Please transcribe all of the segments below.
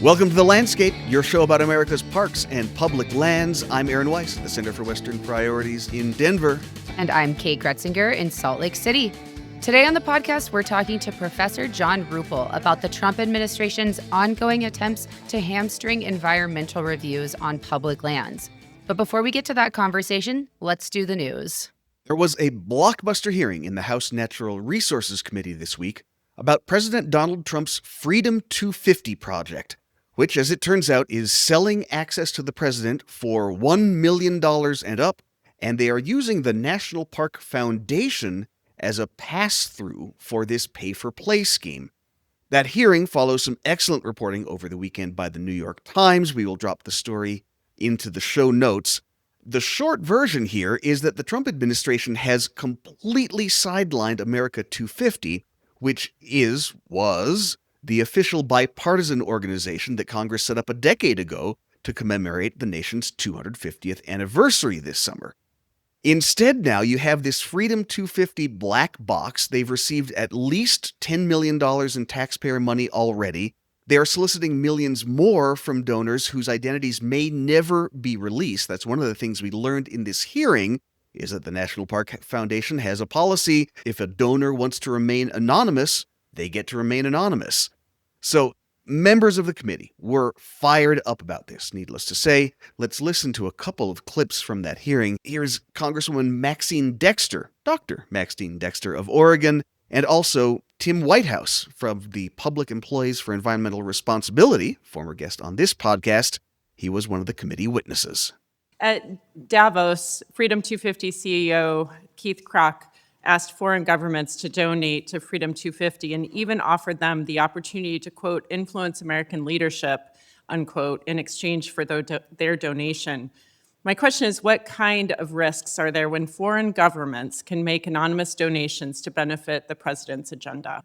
Welcome to The Landscape, your show about America's parks and public lands. I'm Aaron Weiss at the Center for Western Priorities in Denver. And I'm Kate Groetzinger in Salt Lake City. Today on the podcast, we're talking to Professor John Ruple about the Trump administration's ongoing attempts to hamstring environmental reviews on public lands. But before we get to that conversation, let's do the news. There was a blockbuster hearing in the House Natural Resources Committee this week about President Donald Trump's Freedom 250 project, which, as it turns out, is selling access to the president for $1 million and up, and they are using the National Park Foundation as a pass-through for this pay-for-play scheme. That hearing follows some excellent reporting over the weekend by the New York Times. We will drop the story into the show notes. The short version here is that the Trump administration has completely sidelined America 250, which was the official bipartisan organization that Congress set up a decade ago to commemorate the nation's 250th anniversary this summer. Instead, now you have this Freedom 250 black box. They've received at least $10 million in taxpayer money already. They are soliciting millions more from donors whose identities may never be released. That's one of the things we learned in this hearing, is that the National Park Foundation has a policy. If a donor wants to remain anonymous, they get to remain anonymous. So members of the committee were fired up about this, needless to say. Let's listen to a couple of clips from that hearing. Here's Congresswoman Maxine Dexter, Dr. Maxine Dexter of Oregon, and also Tim Whitehouse from the Public Employees for Environmental Responsibility, former guest on this podcast. He was one of the committee witnesses. At Davos, Freedom 250 CEO Keith Krach asked foreign governments to donate to Freedom 250 and even offered them the opportunity to, quote, influence American leadership, unquote, in exchange for their donation. My question is, what kind of risks are there when foreign governments can make anonymous donations to benefit the president's agenda?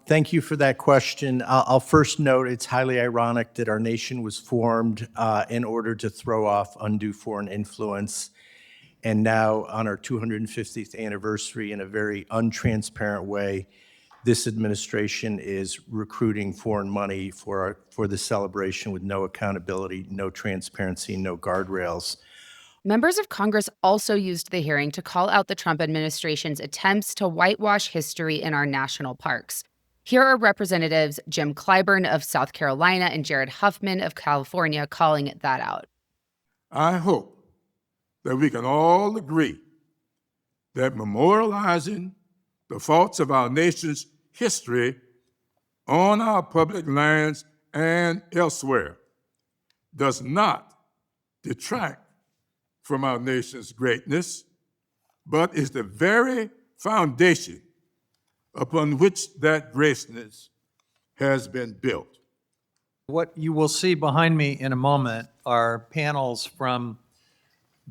Thank you for that question. I'll first note it's highly ironic that our nation was formed in order to throw off undue foreign influence. And now, on our 250th anniversary, in a very untransparent way, this administration is recruiting foreign money for the celebration with no accountability, no transparency, no guardrails. Members of Congress also used the hearing to call out the Trump administration's attempts to whitewash history in our national parks. Here are Representatives Jim Clyburn of South Carolina and Jared Huffman of California calling that out. I hope that we can all agree that memorializing the faults of our nation's history on our public lands and elsewhere does not detract from our nation's greatness, but is the very foundation upon which that greatness has been built. What you will see behind me in a moment are panels from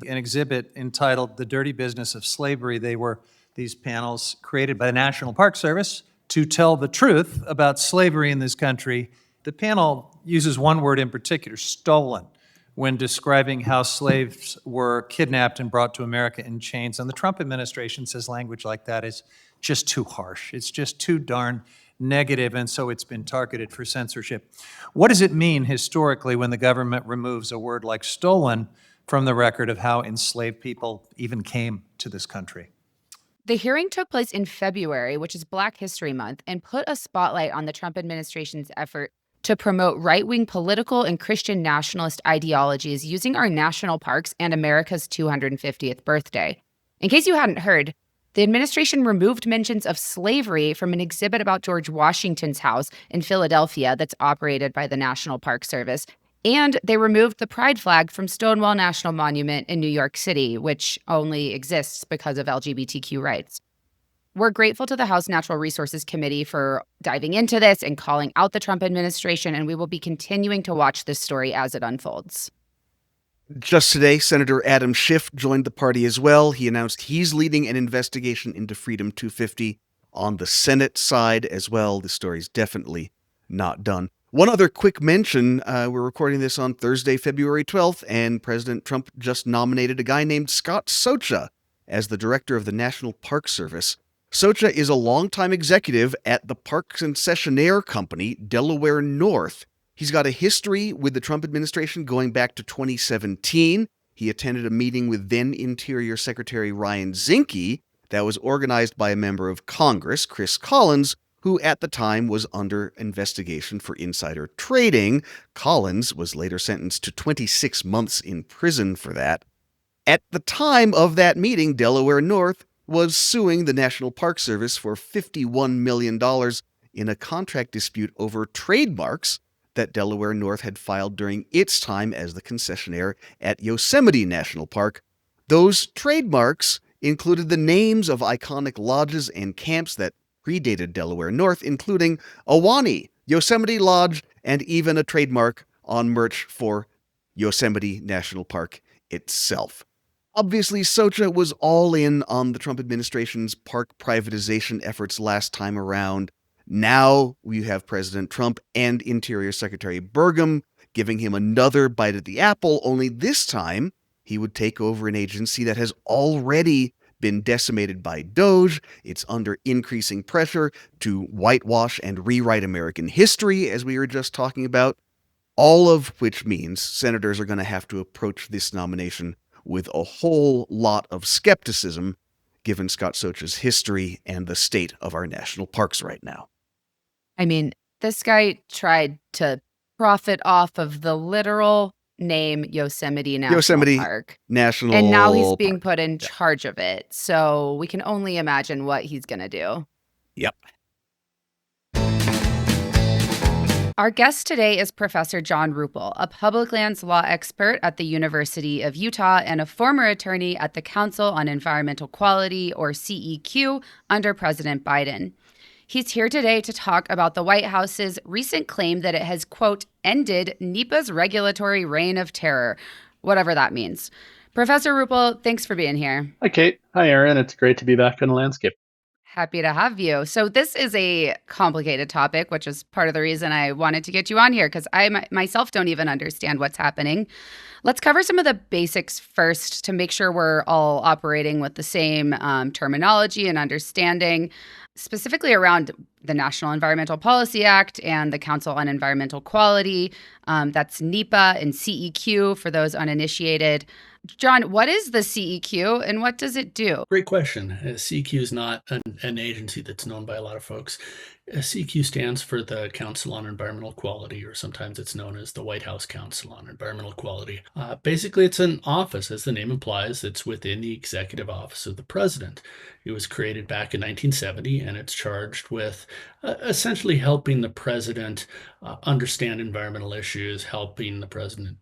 an exhibit entitled The Dirty Business of Slavery. They were these panels created by the National Park Service to tell the truth about slavery in this country. The panel uses one word in particular, stolen, when describing how slaves were kidnapped and brought to America in chains. And the Trump administration says language like that is just too harsh. It's just too darn negative, and so it's been targeted for censorship. What does it mean historically when the government removes a word like stolen from the record of how enslaved people even came to this country? The hearing took place in February, which is Black History Month, and put a spotlight on the Trump administration's effort to promote right-wing political and Christian nationalist ideologies using our national parks and America's 250th birthday. In case you hadn't heard, the administration removed mentions of slavery from an exhibit about George Washington's house in Philadelphia that's operated by the National Park Service. And they removed the pride flag from Stonewall National Monument in New York City, which only exists because of LGBTQ rights. We're grateful to the House Natural Resources Committee for diving into this and calling out the Trump administration, and we will be continuing to watch this story as it unfolds. Just today, Senator Adam Schiff joined the party as well. He announced he's leading an investigation into Freedom 250 on the Senate side as well. The story's definitely not done. One other quick mention, we're recording this on Thursday, February 12th, and President Trump just nominated a guy named Scott Socha as the director of the National Park Service. Socha is a longtime executive at the park concessionaire company Delaware North. He's got a history with the Trump administration going back to 2017. He attended a meeting with then Interior Secretary Ryan Zinke that was organized by a member of Congress, Chris Collins, who at the time was under investigation for insider trading. Collins was later sentenced to 26 months in prison for that. At the time of that meeting, Delaware North was suing the National Park Service for $51 million in a contract dispute over trademarks that Delaware North had filed during its time as the concessionaire at Yosemite National Park. Those trademarks included the names of iconic lodges and camps that predated Delaware North, including Ahwahnee, Yosemite Lodge, and even a trademark on merch for Yosemite National Park itself. Obviously, Socha was all in on the Trump administration's park privatization efforts last time around. Now we have President Trump and Interior Secretary Burgum giving him another bite at the apple, only this time he would take over an agency that has already been decimated by Doge. It's under increasing pressure to whitewash and rewrite American history, as we were just talking about, all of which means senators are going to have to approach this nomination with a whole lot of skepticism, given Scott Socha's history and the state of our national parks right now. I mean, this guy tried to profit off of the literal name Yosemite National Park. National And now he's being Park. put in charge of it. So we can only imagine what he's going to do. Yep. Our guest today is Professor John Ruple, a public lands law expert at the University of Utah and a former attorney at the Council on Environmental Quality, or CEQ, under President Biden. He's here today to talk about the White House's recent claim that it has, quote, ended NEPA's regulatory reign of terror, whatever that means. Professor Ruple, thanks for being here. Hi, Kate. Hi, Aaron. It's great to be back on the landscape. Happy to have you. So this is a complicated topic, which is part of the reason I wanted to get you on here, because I myself don't even understand what's happening. Let's cover some of the basics first to make sure we're all operating with the same terminology and understanding, specifically around the National Environmental Policy Act and the Council on Environmental Quality. That's NEPA and CEQ for those uninitiated. John, what is the CEQ and what does it do? Great question. CEQ is not an agency that's known by a lot of folks. CEQ stands for the Council on Environmental Quality, or sometimes it's known as the White House Council on Environmental Quality. Basically, it's an office, as the name implies. It's within the executive office of the president. It was created back in 1970, and it's charged with essentially helping the president understand environmental issues, helping the president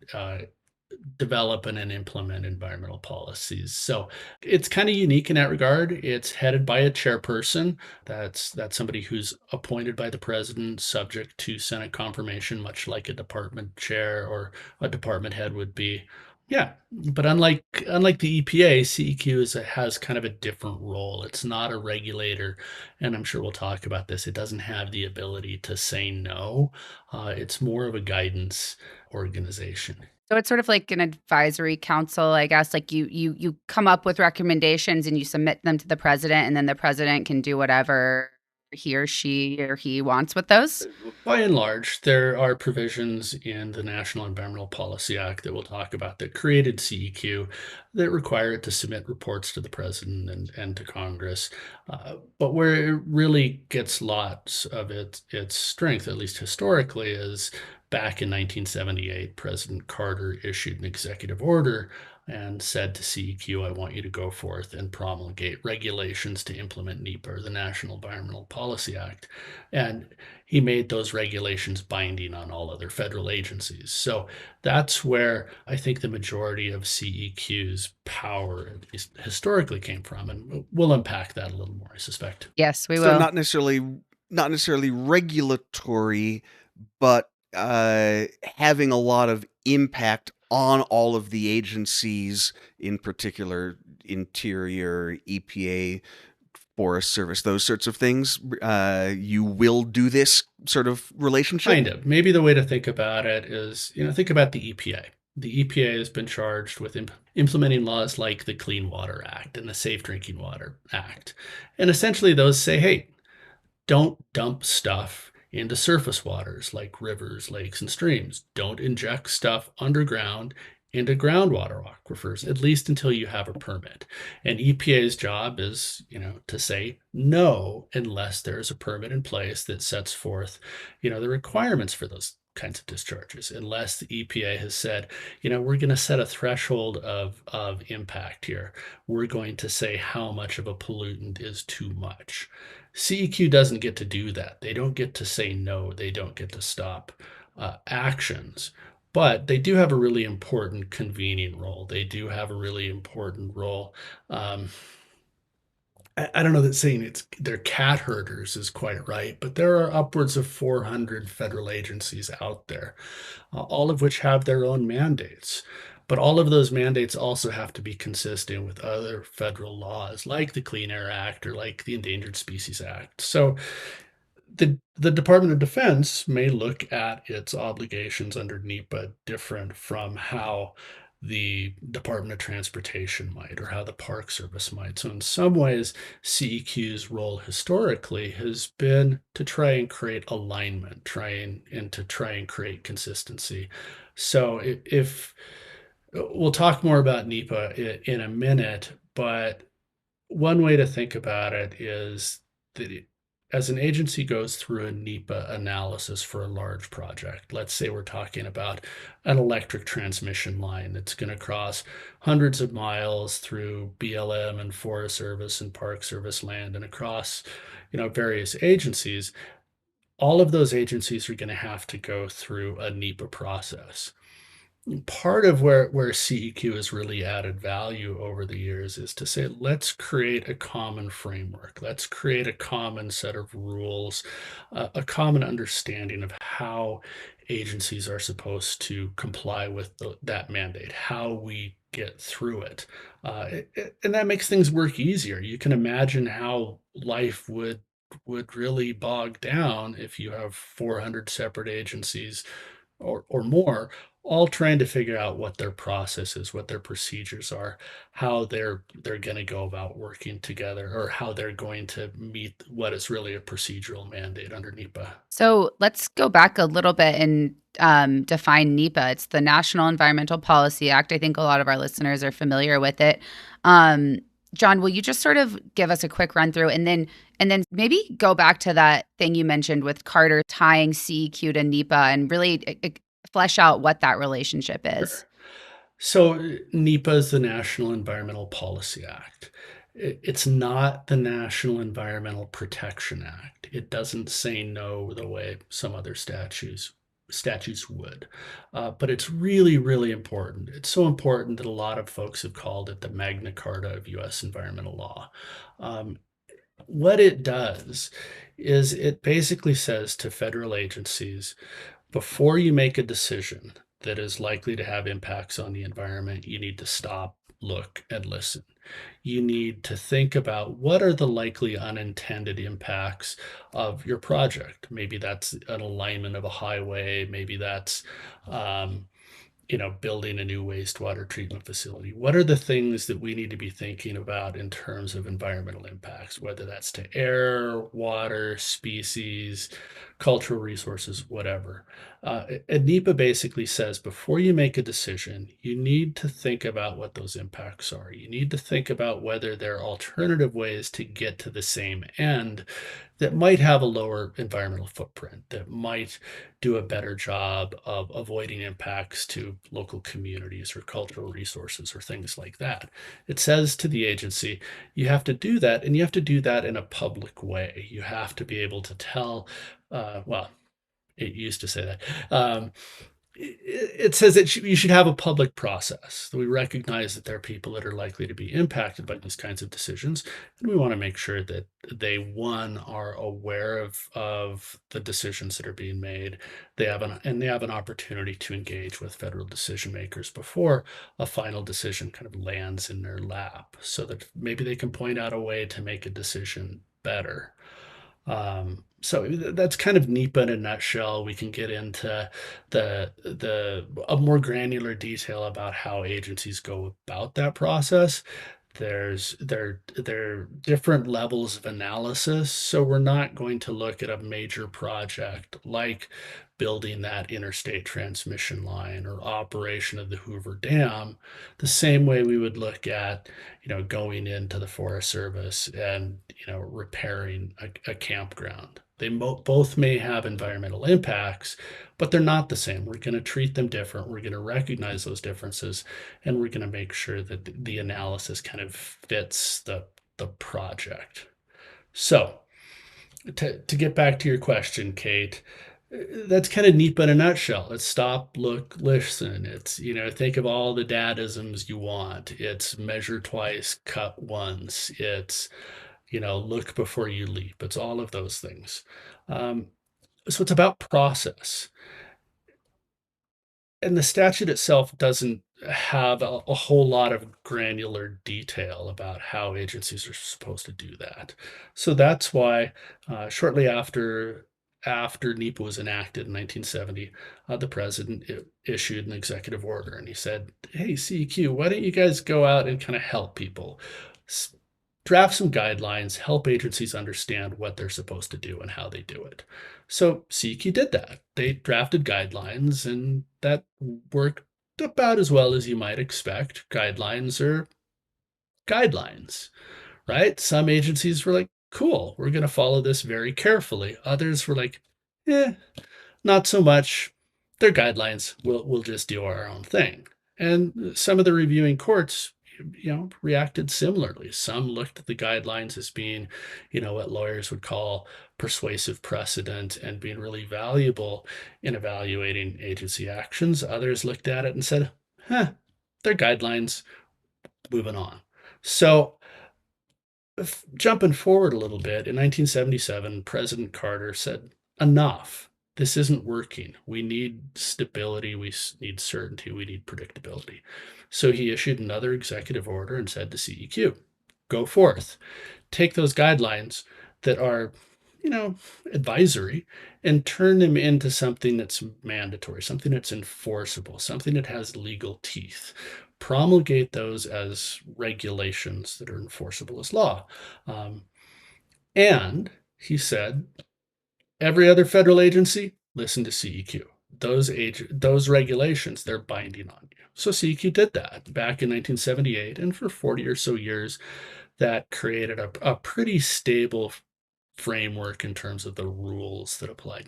develop and implement environmental policies. So it's kind of unique in that regard. It's headed by a chairperson. That's somebody who's appointed by the president, subject to Senate confirmation, much like a department chair or a department head would be. Yeah, but unlike the EPA, CEQ has kind of a different role. It's not a regulator, and I'm sure we'll talk about this. It doesn't have the ability to say no. It's more of a guidance organization. So it's sort of like an advisory council, I guess. Like you come up with recommendations and you submit them to the president, and then the president can do whatever he or she wants with those? By and large, there are provisions in the National Environmental Policy Act that we'll talk about that created CEQ that require it to submit reports to the president and to Congress. But where it really gets lots of its strength, at least historically, is back in 1978, President Carter issued an executive order and said to CEQ, I want you to go forth and promulgate regulations to implement NEPA, or the National Environmental Policy Act. And he made those regulations binding on all other federal agencies. So that's where I think the majority of CEQ's power, at least historically, came from. And we'll unpack that a little more, I suspect. Yes, we So will. not necessarily regulatory, but having a lot of impact on all of the agencies, in particular Interior, EPA, Forest Service, those sorts of things. You will do this sort of relationship? Kind of. Maybe the way to think about it is, think about the EPA. The EPA has been charged with implementing laws like the Clean Water Act and the Safe Drinking Water Act. And essentially those say, hey, don't dump stuff into surface waters like rivers, lakes, and streams. Don't inject stuff underground into groundwater aquifers, at least until you have a permit. And EPA's job is, to say no unless there's a permit in place that sets forth, the requirements for those kinds of discharges. Unless the EPA has said, we're going to set a threshold of impact here. We're going to say how much of a pollutant is too much. CEQ doesn't get to do that. They don't get to say no. They don't get to stop actions. But they do have a really important convening role. They do have a really important role. I don't know that saying they're cat herders is quite right, but there are upwards of 400 federal agencies out there, all of which have their own mandates. But all of those mandates also have to be consistent with other federal laws, like the Clean Air Act or like the Endangered Species Act. So the Department of Defense may look at its obligations under NEPA different from how the Department of Transportation might, or how the Park Service might. So in some ways, CEQ's role historically has been to try and create alignment, to try and create consistency. So if we'll talk more about NEPA in a minute, but one way to think about it is that as an agency goes through a NEPA analysis for a large project, let's say we're talking about an electric transmission line that's going to cross hundreds of miles through BLM and Forest Service and Park Service land and across, various agencies, all of those agencies are going to have to go through a NEPA process. Part of where CEQ has really added value over the years is to say, let's create a common framework. Let's create a common set of rules, a common understanding of how agencies are supposed to comply with that mandate, how we get through it. And that makes things work easier. You can imagine how life would really bog down if you have 400 separate agencies or more, all trying to figure out what their process is, what their procedures are, how they're going to go about working together, or how they're going to meet what is really a procedural mandate under NEPA. So let's go back a little bit and define NEPA. It's the National Environmental Policy Act. I think a lot of our listeners are familiar with it. John, will you just sort of give us a quick run through and then maybe go back to that thing you mentioned with Carter tying CEQ to NEPA and really flesh out what that relationship is? Sure. So NEPA is the National Environmental Policy Act. It's not the National Environmental Protection Act. It doesn't say no the way some other statutes would. But it's really, really important. It's so important that a lot of folks have called it the Magna Carta of U.S. environmental law. What it does is it basically says to federal agencies, before you make a decision that is likely to have impacts on the environment, you need to stop, look, and listen. You need to think about what are the likely unintended impacts of your project. Maybe that's an alignment of a highway. Maybe that's, building a new wastewater treatment facility. What are the things that we need to be thinking about in terms of environmental impacts, whether that's to air, water, species, cultural resources, whatever. And NEPA basically says before you make a decision, you need to think about what those impacts are. You need to think about whether there are alternative ways to get to the same end that might have a lower environmental footprint, that might do a better job of avoiding impacts to local communities or cultural resources or things like that. It says to the agency, you have to do that, and you have to do that in a public way. You have to be able to tell, it used to say that. It says that you should have a public process. We recognize that there are people that are likely to be impacted by these kinds of decisions, and we want to make sure that they, one, are aware of the decisions that are being made. They have an opportunity to engage with federal decision makers before a final decision kind of lands in their lap, so that maybe they can point out a way to make a decision better. So that's kind of NEPA in a nutshell. We can get into a more granular detail about how agencies go about that process. there are different levels of analysis. So we're not going to look at a major project like building that interstate transmission line or operation of the Hoover Dam the same way we would look at, going into the Forest Service and, repairing a campground. They both may have environmental impacts, but they're not the same. We're going to treat them different. We're going to recognize those differences, and we're going to make sure that the analysis kind of fits the project. So, to get back to your question, Kate, that's kind of NEPA in a nutshell. It's stop, look, listen. It's, think of all the dadaisms you want. It's measure twice, cut once. It's, look before you leap. It's all of those things. So it's about process. And the statute itself doesn't have a whole lot of granular detail about how agencies are supposed to do that. So that's why shortly after NEPA was enacted in 1970, the president issued an executive order, and he said, "Hey, CEQ, why don't you guys go out and kind of help people? Draft some guidelines, help agencies understand what they're supposed to do and how they do it." So CEQ did that. They drafted guidelines, and that worked about as well as you might expect. Guidelines are guidelines, right? Some agencies were like, cool, we're going to follow this very carefully. Others were like, not so much. They're guidelines. We'll just do our own thing. And some of the reviewing courts reacted similarly. Some looked at the guidelines as being, what lawyers would call persuasive precedent and being really valuable in evaluating agency actions. Others looked at it and said, they're guidelines, moving on. So jumping forward a little bit, in 1977, President Carter said, enough. This isn't working. We need stability. We need certainty. We need predictability. So he issued another executive order and said to CEQ, go forth, take those guidelines that are, advisory, and turn them into something that's mandatory, something that's enforceable, something that has legal teeth. Promulgate those as regulations that are enforceable as law. And he said, every other federal agency, listen to CEQ. Those regulations, they're binding on you. So CEQ did that back in 1978, and for 40 or so years, that created a pretty stable framework in terms of the rules that applied.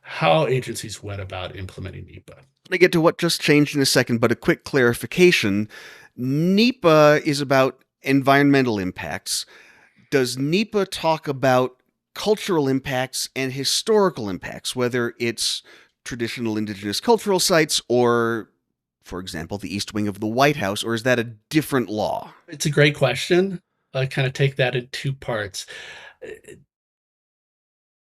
How agencies went about implementing NEPA. I get to what just changed in a second, but a quick clarification. NEPA is about environmental impacts. Does NEPA talk about cultural impacts and historical impacts, whether it's traditional indigenous cultural sites or, for example, the East Wing of the White House, or is that a different law? It's a great question. I kind of take that in two parts.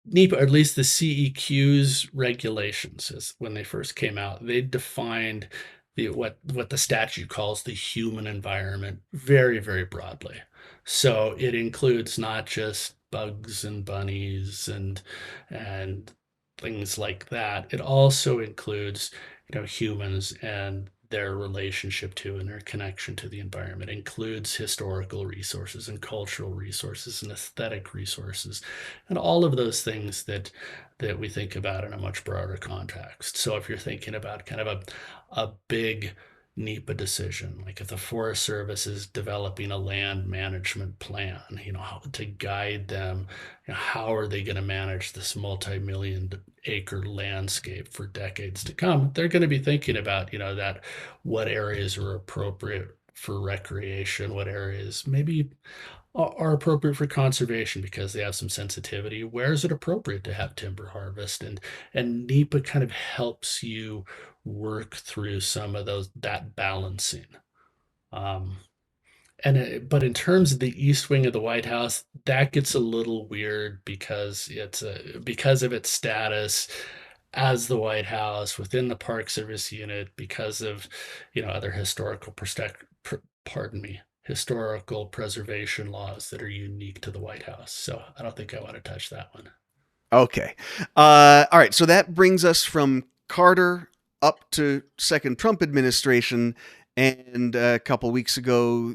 NEPA, or at least the CEQ's regulations, when they first came out, they defined what the statute calls the human environment very, very broadly. So it includes not just bugs and bunnies and things like that. It also includes, humans and their relationship to and their connection to the environment. It includes historical resources and cultural resources and aesthetic resources and all of those things that we think about in a much broader context. So if you're thinking about kind of a big NEPA decision, like if the Forest Service is developing a land management plan, how to guide them, how are they going to manage this multi-million acre landscape for decades to come? They're going to be thinking about, that what areas are appropriate for recreation, what areas maybe are appropriate for conservation because they have some sensitivity. Where is it appropriate to have timber harvest? And NEPA kind of helps you work through some of that balancing. But in terms of the East Wing of the White House, that gets a little weird because because of its status as the White House within the Park Service unit, because of other historical historical preservation laws that are unique to the White House. So I don't think I want to touch that one. Okay. All right. So that brings us from Carter up to second Trump administration. And a couple weeks ago,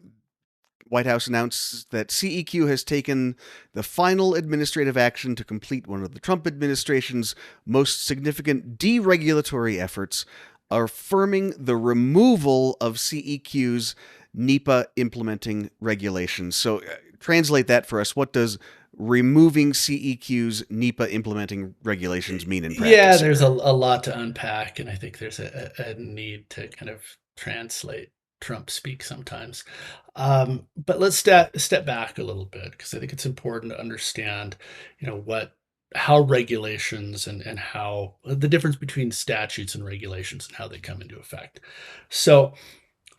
White House announced that CEQ has taken the final administrative action to complete one of the Trump administration's most significant deregulatory efforts, affirming the removal of CEQ's NEPA implementing regulations. So, translate that for us. What does removing CEQ's NEPA implementing regulations mean in practice? Yeah, there's a lot to unpack, and I think there's a need to kind of translate Trump speak sometimes. But let's step back a little bit, because I think it's important to understand, how regulations and how the difference between statutes and regulations and how they come into effect. So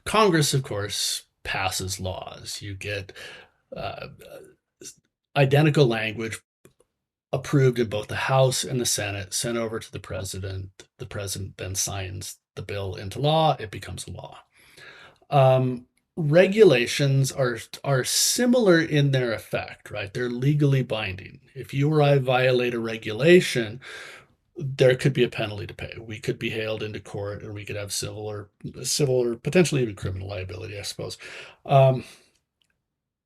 Congress, of course, passes laws. You get uh, identical language approved in both the House and the Senate, sent over to the president. The president then signs the bill into law. It becomes law. Regulations are similar in their effect, right? They're legally binding. If you or I violate a regulation, there could be a penalty to pay. We could be hailed into court, and we could have civil or potentially even criminal liability, I suppose.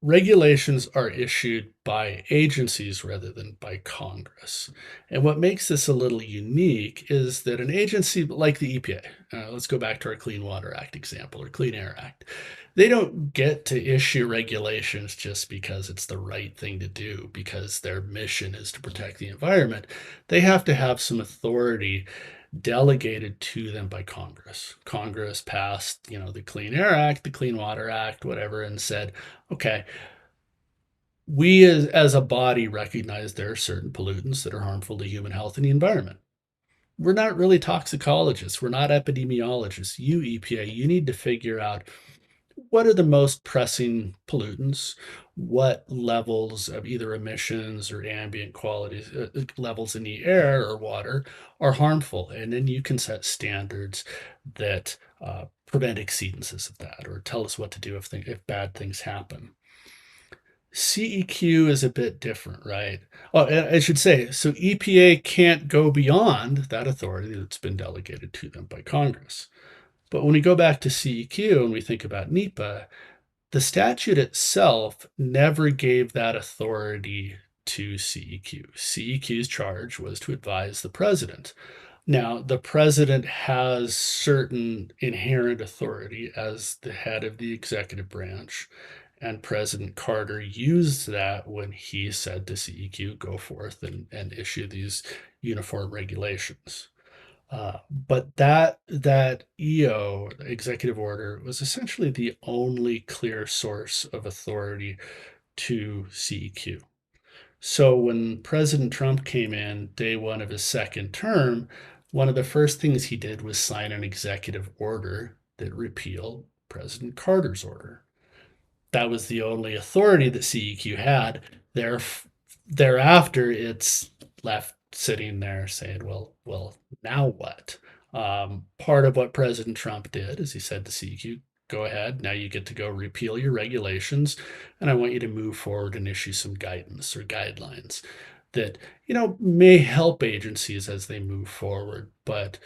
Regulations are issued by agencies rather than by Congress. And what makes this a little unique is that an agency like the EPA, let's go back to our Clean Water Act example, or Clean Air Act, they don't get to issue regulations just because it's the right thing to do, because their mission is to protect the environment. They have to have some authority delegated to them by Congress. Congress passed, the Clean Air Act, the Clean Water Act, whatever, and said, okay, we as a body recognize there are certain pollutants that are harmful to human health and the environment. We're not really toxicologists. We're not epidemiologists. You, EPA, you need to figure out what are the most pressing pollutants, what levels of either emissions or ambient quality levels in the air or water are harmful. And then you can set standards that prevent exceedances of that, or tell us what to do if bad things happen. CEQ is a bit different, right? Oh, I should say, so EPA can't go beyond that authority that's been delegated to them by Congress. But when we go back to CEQ and we think about NEPA, the statute itself never gave that authority to CEQ. CEQ's charge was to advise the president. Now, the president has certain inherent authority as the head of the executive branch, and President Carter used that when he said to CEQ, go forth and issue these uniform regulations. But that EO, executive order, was essentially the only clear source of authority to CEQ. So when President Trump came in day one of his second term, one of the first things he did was sign an executive order that repealed President Carter's order. That was the only authority that CEQ had. Thereafter, it's left sitting there saying, well, now what? Part of what President Trump did is he said to CEQ, go ahead, now you get to go repeal your regulations, and I want you to move forward and issue some guidance or guidelines that, may help agencies as they move forward, but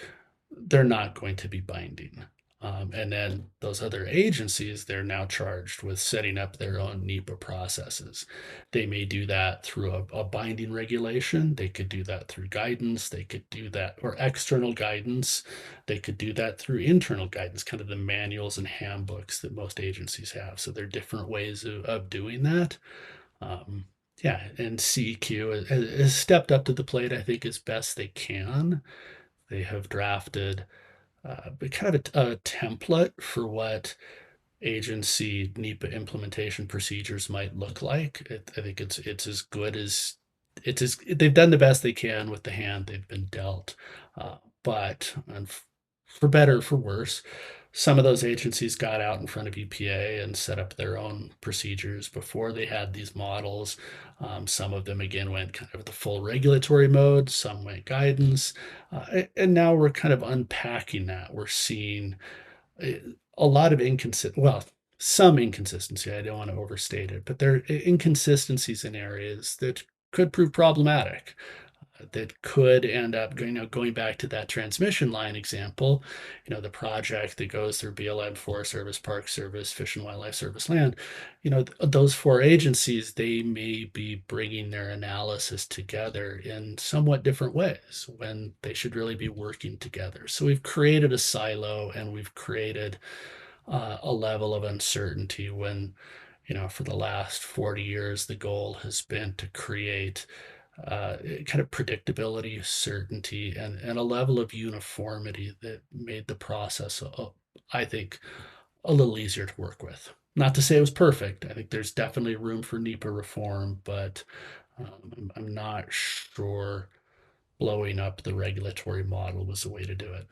they're not going to be binding. And then those other agencies, they're now charged with setting up their own NEPA processes. They may do that through a binding regulation. They could do that through guidance. They could do that, or external guidance. They could do that through internal guidance, kind of the manuals and handbooks that most agencies have. So there are different ways of doing that. And CEQ has stepped up to the plate, I think, as best they can. They have drafted kind of a template for what agency NEPA implementation procedures might look like. I think it's as good as they've done the best they can with the hand they've been dealt. But for better or for worse, some of those agencies got out in front of EPA and set up their own procedures before they had these models. Some of them, again, went kind of the full regulatory mode. Some went guidance. And now we're kind of unpacking that. We're seeing a lot of some inconsistency. I don't want to overstate it, but there are inconsistencies in areas that could prove problematic. that could end up going back to that transmission line example, the project that goes through BLM, Forest Service, Park Service, Fish and Wildlife Service, Land, those four agencies, they may be bringing their analysis together in somewhat different ways when they should really be working together. So we've created a silo, and we've created a level of uncertainty when, for the last 40 years, the goal has been to create kind of predictability, certainty, and a level of uniformity that made the process, I think, a little easier to work with. Not to say it was perfect. I think there's definitely room for NEPA reform, but I'm not sure blowing up the regulatory model was the way to do it.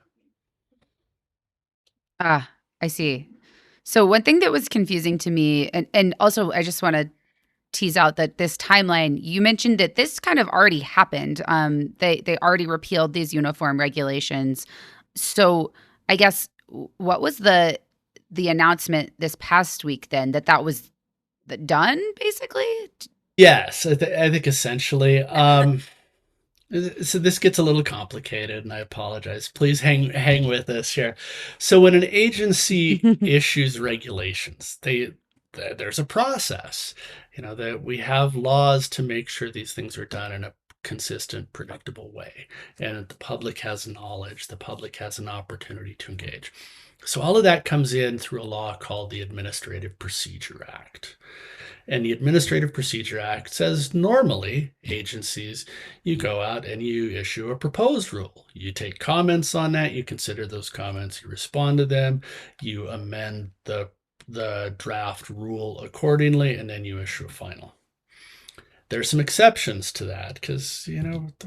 Ah, I see. So one thing that was confusing to me, and also I just want to tease out that this timeline, you mentioned that this kind of already happened. They already repealed these uniform regulations. So I guess what was the announcement this past week then, that was done basically? Yes, I think essentially. So this gets a little complicated, and I apologize. Please hang with us here. So when an agency issues regulations, there's a process. That we have laws to make sure these things are done in a consistent, predictable way, and the public has knowledge. The public has an opportunity to engage. So all of that comes in through a law called the Administrative Procedure Act. And the Administrative Procedure Act says normally agencies, you go out and you issue a proposed rule. You take comments on that, you consider those comments, you respond to them, you amend the draft rule accordingly, and then you issue a final. There's some exceptions to that because,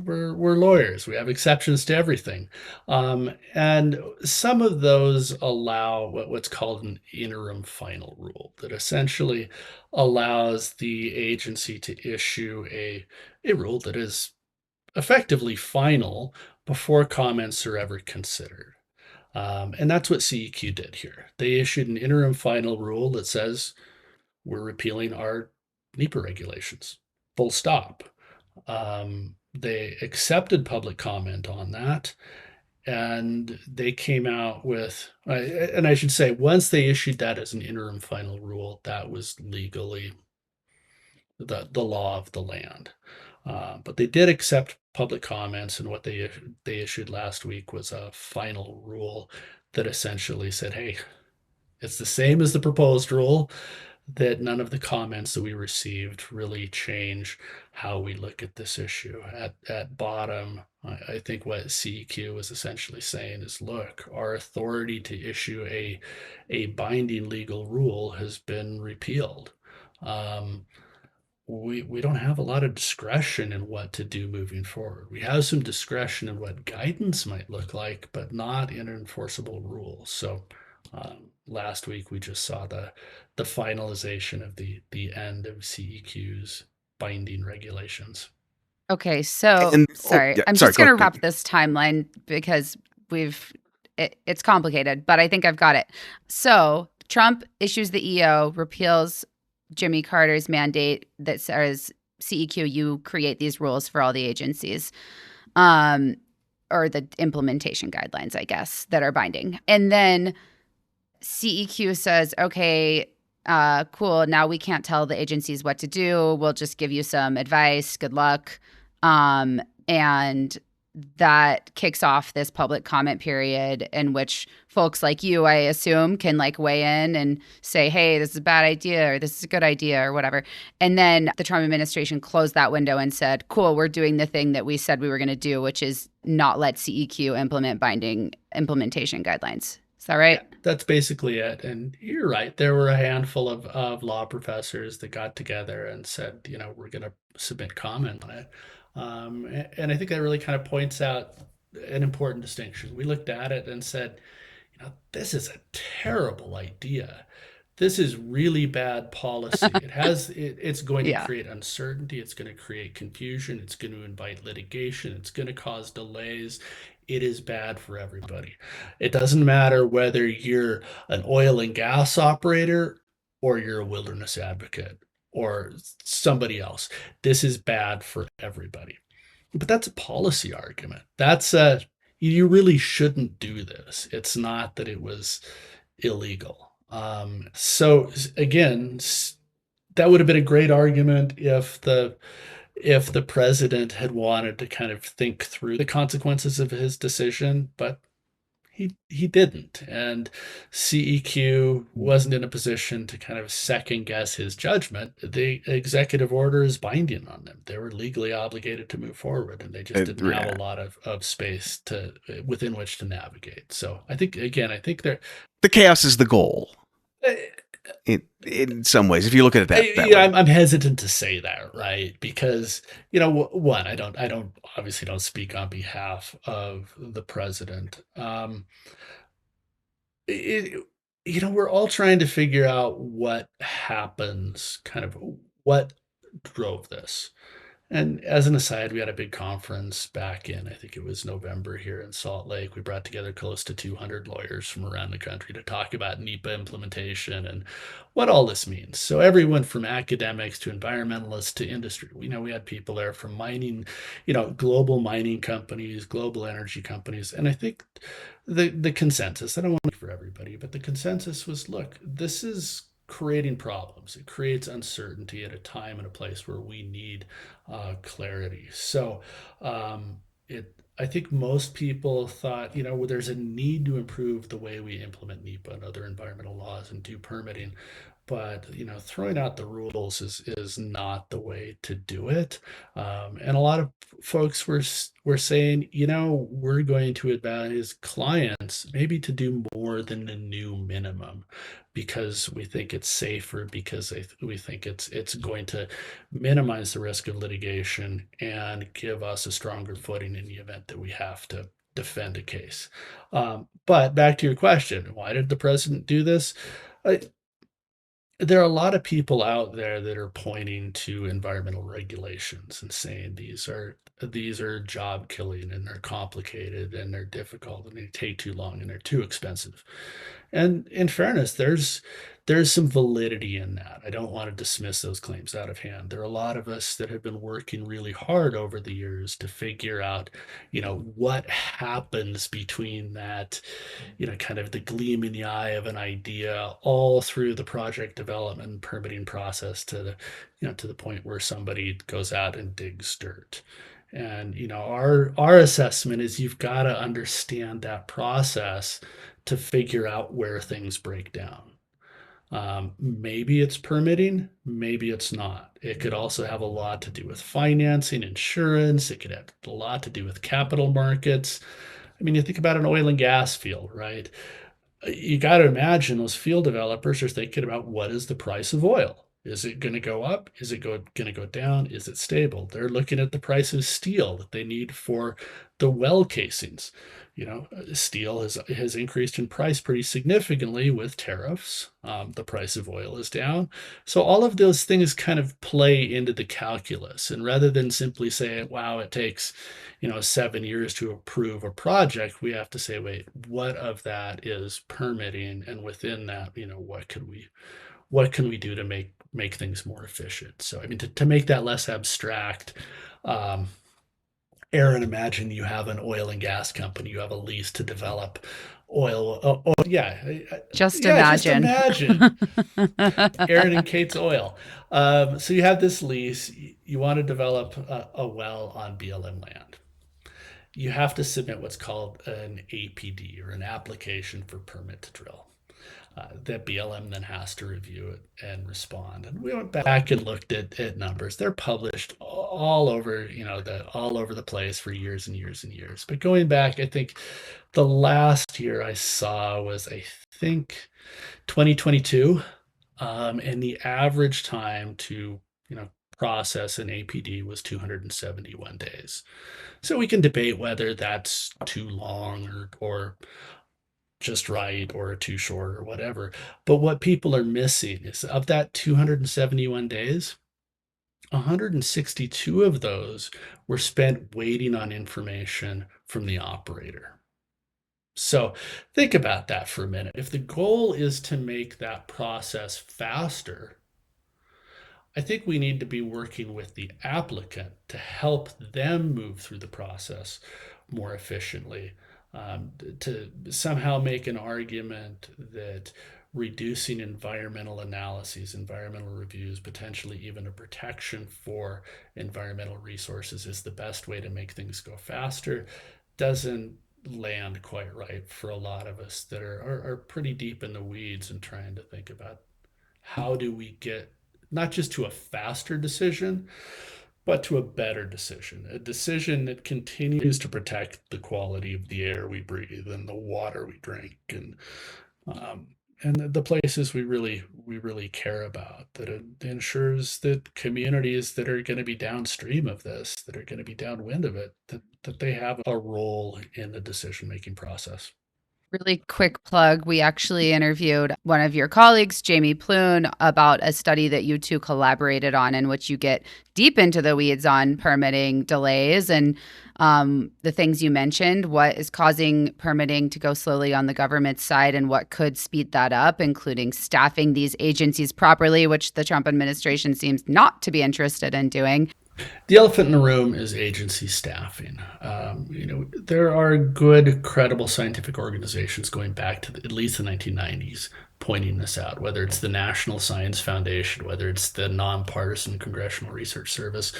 we're lawyers. We have exceptions to everything. And some of those allow what's called an interim final rule that essentially allows the agency to issue a rule that is effectively final before comments are ever considered. And that's what CEQ did here. They issued an interim final rule that says we're repealing our NEPA regulations. Full stop. They accepted public comment on that, and they came out with, and I should say, once they issued that as an interim final rule, that was legally the law of the land. But they did accept public comments, and what they issued last week was a final rule that essentially said, hey, it's the same as the proposed rule, that none of the comments that we received really change how we look at this issue. At bottom, I think what CEQ is essentially saying is, look, our authority to issue a binding legal rule has been repealed. We don't have a lot of discretion in what to do moving forward. We have some discretion in what guidance might look like, but not in enforceable rules. So last week we just saw the finalization of the end of CEQ's binding regulations. Okay, so And- sorry, yeah, I'm sorry, just go going to ahead. wrap this timeline because it's complicated, but I think I've got it. So Trump issues the EO, repeals Jimmy Carter's mandate that says CEQ, you create these rules for all the agencies, or the implementation guidelines, I guess, that are binding. And then CEQ says, okay, cool, now we can't tell the agencies what to do. We'll just give you some advice. Good luck. And that kicks off this public comment period in which folks like you, I assume, can weigh in and say, hey, this is a bad idea or this is a good idea or whatever. And then the Trump administration closed that window and said, cool, we're doing the thing that we said we were going to do, which is not let CEQ implement binding implementation guidelines. Is that right? Yeah, that's basically it. And you're right. There were a handful of law professors that got together and said, we're going to submit comment on it. And I think that really kind of points out an important distinction. We looked at it and said, this is a terrible idea. This is really bad policy. It's going to create uncertainty. It's going to create confusion. It's going to invite litigation. It's going to cause delays. It is bad for everybody. It doesn't matter whether you're an oil and gas operator or you're a wilderness advocate or somebody else. This is bad for everybody. But that's a policy argument. That's a, you really shouldn't do this. It's not that it was illegal. So again, that would have been a great argument if the president had wanted to kind of think through the consequences of his decision, but he didn't, and CEQ wasn't in a position to kind of second guess his judgment. The executive order is binding on them. They were legally obligated to move forward, and they just didn't have a lot of space to within which to navigate. So I think they're The chaos is the goal. In some ways, if you look at it that way. I'm hesitant to say that, right? Because one, I don't obviously don't speak on behalf of the president. We're all trying to figure out what happens, kind of what drove this. And as an aside, we had a big conference back in, I think it was November here in Salt Lake. We brought together close to 200 lawyers from around the country to talk about NEPA implementation and what all this means. So everyone from academics to environmentalists to industry, we had people there from mining, global mining companies, global energy companies. And I think the consensus, I don't want to speak for everybody, but the consensus was, look, this is creating problems. It creates uncertainty at a time and a place where we need clarity. So I think most people thought, there's a need to improve the way we implement NEPA and other environmental laws and do permitting. But throwing out the rules is not the way to do it. And a lot of folks were saying, we're going to advise clients maybe to do more than the new minimum because we think it's safer, because we think it's going to minimize the risk of litigation and give us a stronger footing in the event that we have to defend a case. But back to your question, why did the president do this? There are a lot of people out there that are pointing to environmental regulations and saying these are job killing and they're complicated and they're difficult and they take too long and they're too expensive. And in fairness, there's some validity in that. I don't want to dismiss those claims out of hand. There are a lot of us that have been working really hard over the years to figure out, what happens between that, kind of the gleam in the eye of an idea all through the project development and permitting process to the point where somebody goes out and digs dirt. And our assessment is you've got to understand that process to figure out where things break down. Maybe it's permitting, maybe it's not. It could also have a lot to do with financing, insurance. It could have a lot to do with capital markets. I mean, you think about an oil and gas field, right? You got to imagine those field developers are thinking about what is the price of oil? Is it going to go up? Is it going to go down? Is it stable? They're looking at the price of steel that they need for the well casings. Steel has increased in price pretty significantly with tariffs. The price of oil is down. So all of those things kind of play into the calculus. And rather than simply say, wow, it takes 7 years to approve a project, we have to say, wait, what of that is permitting? And within that, what can we do to make things more efficient? So, I mean, to make that less abstract, Aaron, imagine you have an oil and gas company, you have a lease to develop oil. Just imagine. imagine. Aaron and Kate's Oil. So you have this lease, you want to develop a well on BLM land. You have to submit what's called an APD, or an application for permit to drill. That BLM then has to review it and respond. And we went back and looked at numbers. They're published all over, all over the place for years and years and years. But going back, I think the last year I saw was, I think, 2022, and the average time to, process an APD was 271 days. So we can debate whether that's too long or just right or too short or whatever. But what people are missing is, of that 271 days, 162 of those were spent waiting on information from the operator. So think about that for a minute. If the goal is to make that process faster, I think we need to be working with the applicant to help them move through the process more efficiently, to somehow make an argument that reducing environmental analyses, environmental reviews, potentially even a protection for environmental resources is the best way to make things go faster, doesn't land quite right for a lot of us that are pretty deep in the weeds and trying to think about how do we get not just to a faster decision, but to a better decision, a decision that continues to protect the quality of the air we breathe and the water we drink um, and the places we really care about. That it ensures that communities that are going to be downstream of this, that are going to be downwind of it, that they have a role in the decision making process. Really quick plug. We actually interviewed one of your colleagues, Jamie Plune, about a study that you two collaborated on in which you get deep into the weeds on permitting delays and the things you mentioned, what is causing permitting to go slowly on the government side and what could speed that up, including staffing these agencies properly, which the Trump administration seems not to be interested in doing. The elephant in the room is agency staffing. There are good, credible scientific organizations going back to at least the 1990s pointing this out, whether it's the National Science Foundation, whether it's the Nonpartisan Congressional Research Service,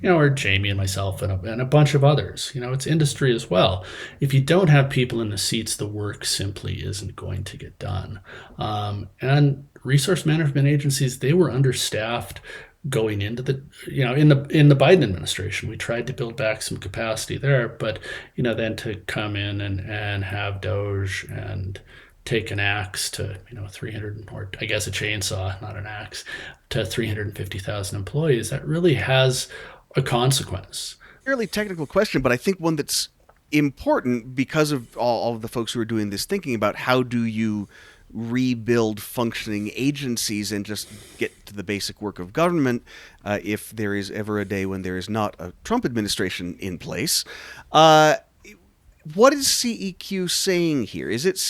or Jamie and myself and a bunch of others. It's industry as well. If you don't have people in the seats, the work simply isn't going to get done. And resource management agencies, they were understaffed going into the in the Biden administration. We tried to build back some capacity there, but then to come in and have Doge and take an axe to 300, or I guess a chainsaw, not an axe, to 350,000 employees, that really has a consequence. Fairly technical question, but I think one that's important because of all of the folks who are doing this thinking about how do you rebuild functioning agencies and just get to the basic work of government if there is ever a day when there is not a Trump administration in place. What is CEQ saying here? Is it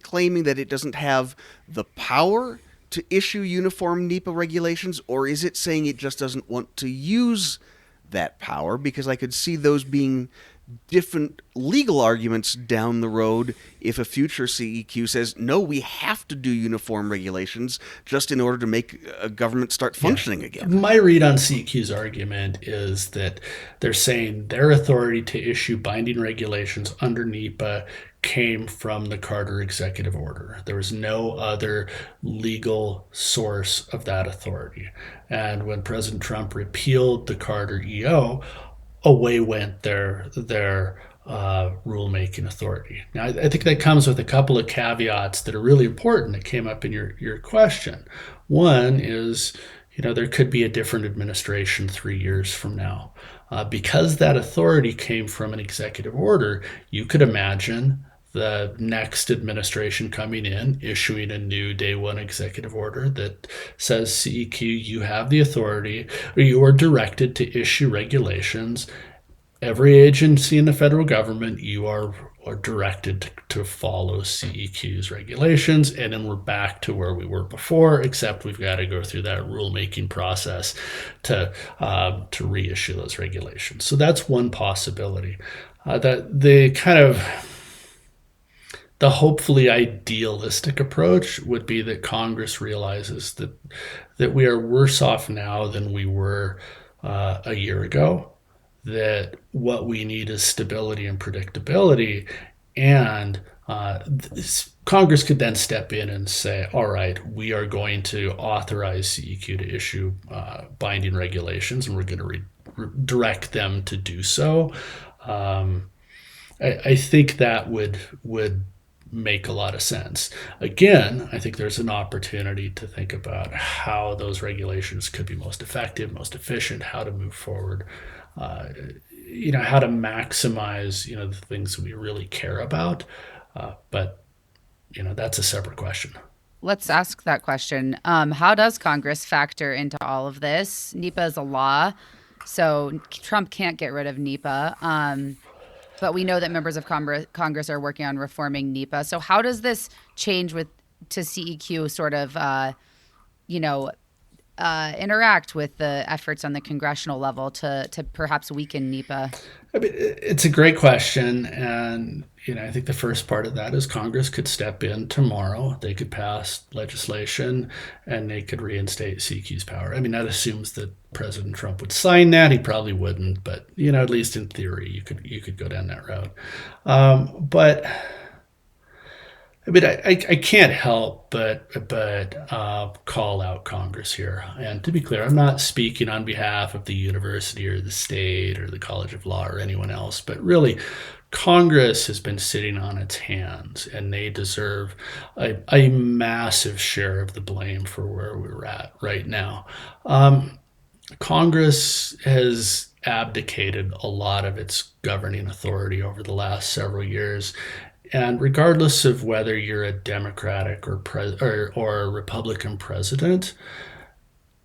claiming that it doesn't have the power to issue uniform NEPA regulations, or is it saying it just doesn't want to use that power? Because I could see those being different legal arguments down the road if a future CEQ says, no, we have to do uniform regulations just in order to make a government start functioning again. My read on CEQ's argument is that they're saying their authority to issue binding regulations under NEPA came from the Carter executive order. There was no other legal source of that authority. And when President Trump repealed the Carter EO, away went their rulemaking authority. Now, I think that comes with a couple of caveats that are really important that came up in your question. One is, there could be a different administration 3 years from now. Because that authority came from an executive order, you could imagine the next administration coming in, issuing a new day one executive order that says, CEQ, you have the authority, or you are directed to issue regulations. Every agency in the federal government, you are directed to follow CEQ's regulations, and then we're back to where we were before, except we've got to go through that rulemaking process to reissue those regulations. So that's one possibility. The hopefully idealistic approach would be that Congress realizes that we are worse off now than we were a year ago, that what we need is stability and predictability, and Congress could then step in and say, all right, we are going to authorize CEQ to issue binding regulations, and we're going to direct them to do so. I think that would make a lot of sense. Again, I think there's an opportunity to think about how those regulations could be most effective, most efficient, how to move forward, how to maximize, the things we really care about. But that's a separate question. Let's ask that question. How does Congress factor into all of this? NEPA is a law, so Trump can't get rid of NEPA. But we know that members of Congress are working on reforming NEPA. So how does this change to CEQ sort of, interact with the efforts on the congressional level to perhaps weaken NEPA? I mean, it's a great question, and I think the first part of that is Congress could step in tomorrow. They could pass legislation, and they could reinstate CEQ's power. I mean, that assumes that President Trump would sign that. He probably wouldn't, but at least in theory, you could go down that route. But I mean, I can't help but call out Congress here. And to be clear, I'm not speaking on behalf of the university or the state or the College of Law or anyone else, but really, Congress has been sitting on its hands, and they deserve a massive share of the blame for where we're at right now. Congress has abdicated a lot of its governing authority over the last several years. And regardless of whether you're a Democratic or a Republican president,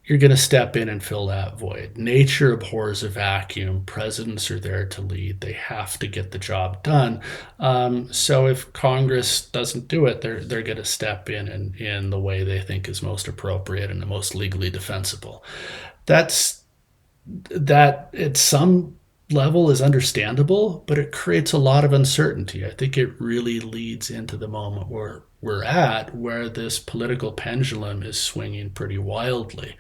you're going to step in and fill that void. Nature abhors a vacuum. Presidents are there to lead. They have to get the job done. So if Congress doesn't do it, they're going to step in the way they think is most appropriate and the most legally defensible. That at some level is understandable, but it creates a lot of uncertainty. I think it really leads into the moment where we're at, where this political pendulum is swinging pretty wildly.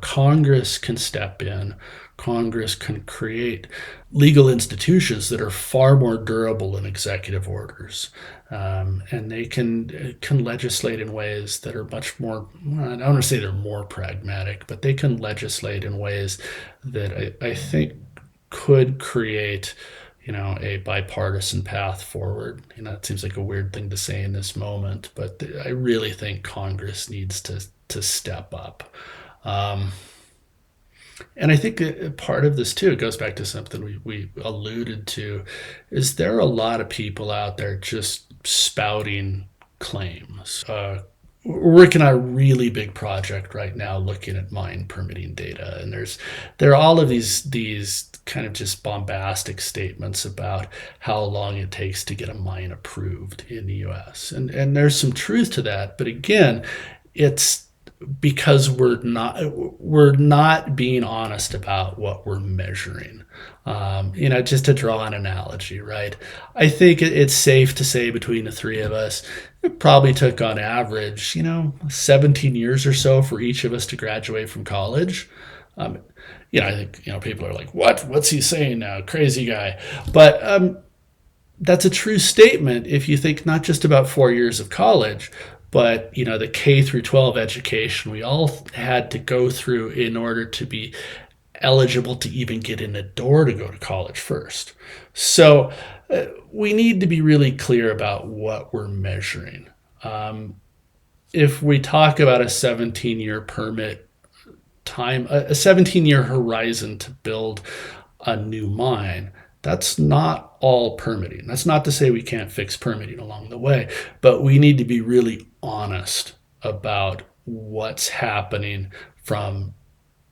Congress can step in. Congress can create legal institutions that are far more durable than executive orders. And they can legislate in ways that are much more, I don't want to say they're more pragmatic, but they can legislate in ways that I think could create, a bipartisan path forward. It seems like a weird thing to say in this moment, but I really think Congress needs to step up. And I think part of this too, it goes back to something we alluded to, is there are a lot of people out there just spouting claims. We're working on a really big project right now looking at mine permitting data, and there are all of these kind of just bombastic statements about how long it takes to get a mine approved in the US. And there's some truth to that, but again, it's because we're not being honest about what we're measuring. Just to draw an analogy, right? I think it's safe to say between the three of us, it probably took on average, 17 years or so for each of us to graduate from college. I think, people are like, what's he saying now? Crazy guy. But that's a true statement if you think not just about 4 years of college, but the K through 12 education we all had to go through in order to be eligible to even get in the door to go to college first. So we need to be really clear about what we're measuring. If we talk about a 17-year permit time, a 17-year horizon to build a new mine, that's not all permitting. That's not to say we can't fix permitting along the way, but we need to be really honest about what's happening from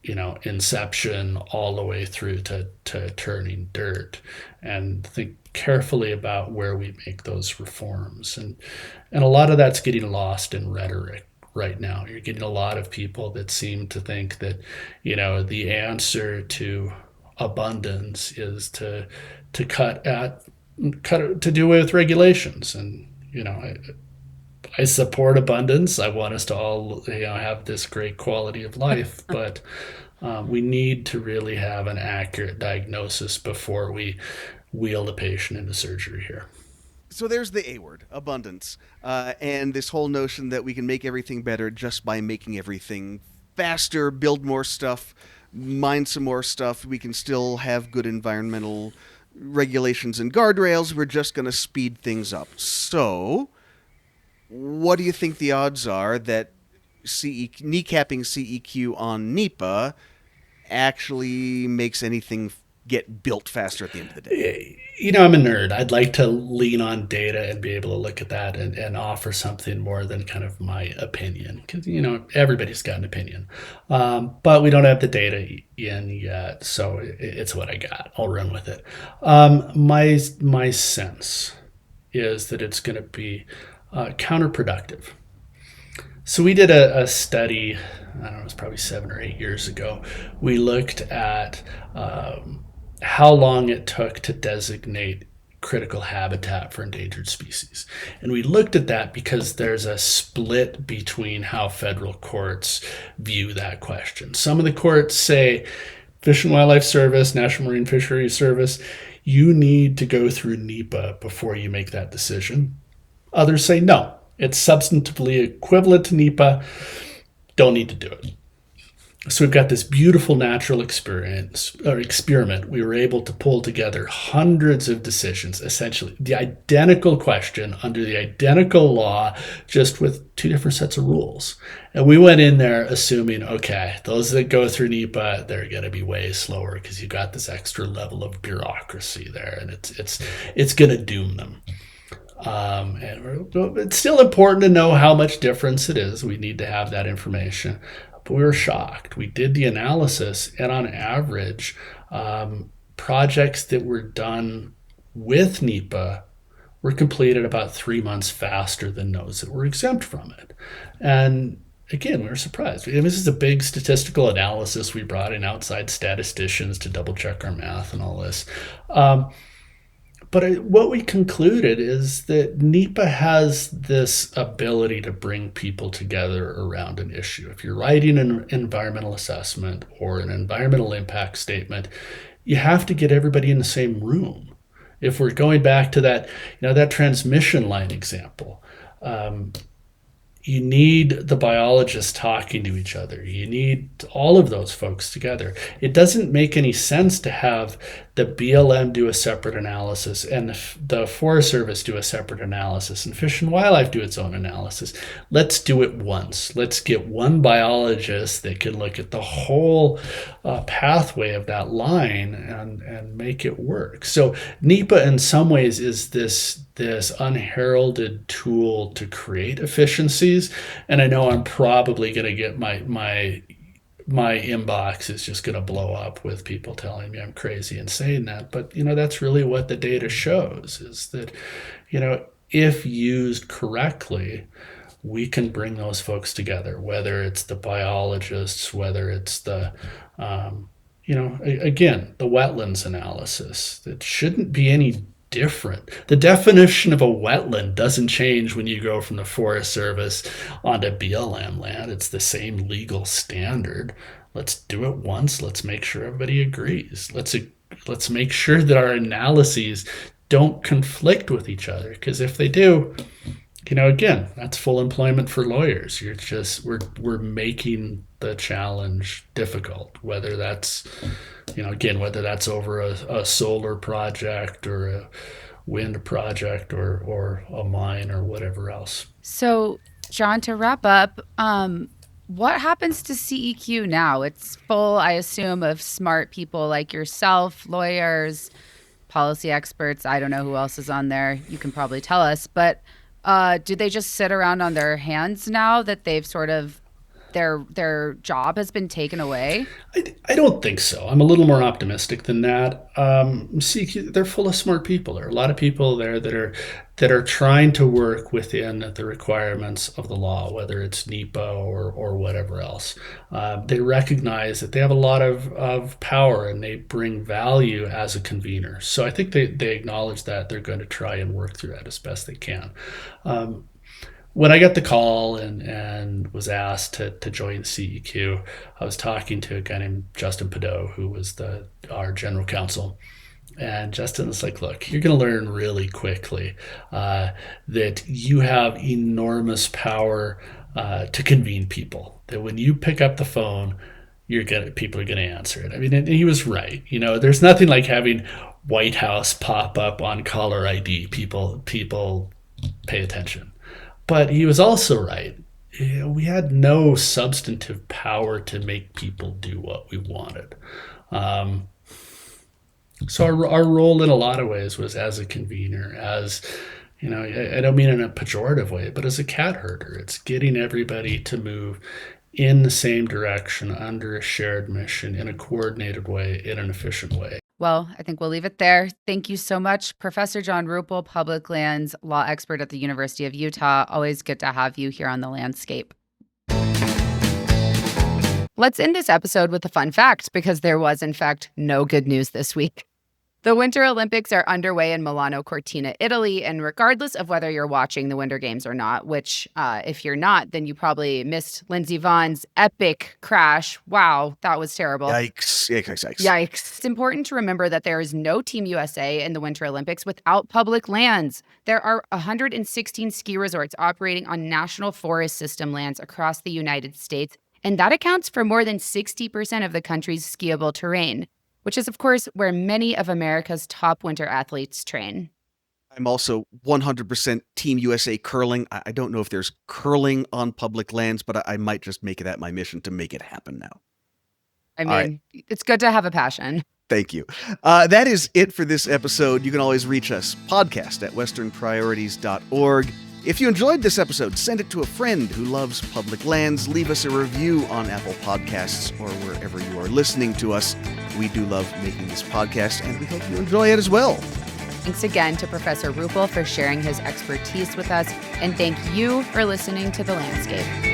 inception all the way through to turning dirt, and think carefully about where we make those reforms. And a lot of that's getting lost in rhetoric right now. You're getting a lot of people that seem to think that, the answer to abundance is to do away with regulations. And, I support abundance. I want us to all, have this great quality of life, but we need to really have an accurate diagnosis before we wheel the patient into surgery here. So there's the A word, abundance, and this whole notion that we can make everything better just by making everything faster, build more stuff, mine some more stuff. We can still have good environmental regulations and guardrails. We're just going to speed things up. So what do you think the odds are that kneecapping CEQ on NEPA actually makes anything get built faster at the end of the day? I'm a nerd. I'd like to lean on data and be able to look at that and offer something more than kind of my opinion. Because, everybody's got an opinion. But we don't have the data in yet, so it's what I got. I'll run with it. My sense is that it's going to be counterproductive. So we did a study I don't know, it was probably 7 or 8 years ago. We looked at how long it took to designate critical habitat for endangered species. And we looked at that because there's a split between how federal courts view that question. Some of the courts say, Fish and Wildlife Service, National Marine Fisheries Service, you need to go through NEPA before you make that decision. Others say, no, it's substantively equivalent to NEPA, don't need to do it. So we've got this beautiful natural experiment. We were able to pull together hundreds of decisions, essentially the identical question under the identical law, just with two different sets of rules. And we went in there assuming, okay, those that go through NEPA, they're going to be way slower because you've got this extra level of bureaucracy there, and it's going to doom them. And it's still important to know how much difference it is. We need to have that information. But we were shocked. We did the analysis, and on average, projects that were done with NEPA were completed about 3 months faster than those that were exempt from it. And again, we were surprised. This is a big statistical analysis. We brought in outside statisticians to double check our math and all this. But what we concluded is that NEPA has this ability to bring people together around an issue. If you're writing an environmental assessment or an environmental impact statement, you have to get everybody in the same room. If we're going back to that, that transmission line example, you need the biologists talking to each other. You need all of those folks together. It doesn't make any sense to have the BLM do a separate analysis and the Forest Service do a separate analysis and Fish and Wildlife do its own analysis. Let's do it once. Let's get one biologist that can look at the whole pathway of that line and make it work. So NEPA in some ways is this unheralded tool to create efficiencies. And I know I'm probably going to get my inbox is just going to blow up with people telling me I'm crazy and saying that. But, that's really what the data shows is that, if used correctly, we can bring those folks together, whether it's the biologists, whether it's the, again, the wetlands analysis. That shouldn't be any different. The definition of a wetland doesn't change when you go from the Forest Service onto BLM land. It's the same legal standard. Let's do it once. Let's make sure everybody agrees. Let's make sure that our analyses don't conflict with each other, because if they do, again, that's full employment for lawyers. We're making the challenge difficult, whether that's whether that's over a solar project or a wind project or a mine or whatever else. So, John, to wrap up, what happens to CEQ now? It's full, I assume, of smart people like yourself, lawyers, policy experts. I don't know who else is on there. You can probably tell us. But do they just sit around on their hands now that they've sort of their job has been taken away? I don't think so. I'm a little more optimistic than that. They're full of smart people. There are a lot of people there that are trying to work within the requirements of the law, whether it's NEPA or whatever else. They recognize that they have a lot of power and they bring value as a convener. So I think they acknowledge that. They're going to try and work through that as best they can. When I got the call and was asked to join CEQ, I was talking to a guy named Justin Padot, who was our general counsel. And Justin was like, look, you're going to learn really quickly that you have enormous power to convene people. That when you pick up the phone, people are going to answer it. I mean, and he was right. There's nothing like having White House pop up on caller ID. People pay attention. But he was also right. We had no substantive power to make people do what we wanted. So our role in a lot of ways was as a convener, as, I don't mean in a pejorative way, but as a cat herder. It's getting everybody to move in the same direction under a shared mission in a coordinated way, in an efficient way. Well, I think we'll leave it there. Thank you so much, Professor John Ruple, public lands law expert at the University of Utah. Always good to have you here on The Landscape. Let's end this episode with a fun fact, because there was, in fact, no good news this week. The Winter Olympics are underway in Milano Cortina, Italy, and regardless of whether you're watching the Winter Games or not, which if you're not, then you probably missed Lindsey Vohn's epic crash. Wow, that was terrible. Yikes. Yikes. Yikes. It's important to remember that there is no Team USA in the Winter Olympics without public lands. There are 116 ski resorts operating on national forest system lands across the United States, and that accounts for more than 60% of the country's skiable terrain, which is, of course, where many of America's top winter athletes train. I'm also 100% Team USA curling. I don't know if there's curling on public lands, but I might just make it my mission to make it happen now. I mean, right. It's good to have a passion. Thank you. That is it for this episode. You can always reach us, podcast@westernpriorities.org. If you enjoyed this episode, send it to a friend who loves public lands. Leave us a review on Apple Podcasts or wherever you are listening to us. We do love making this podcast, and we hope you enjoy it as well. Thanks again to Professor Ruple for sharing his expertise with us, and thank you for listening to The Landscape.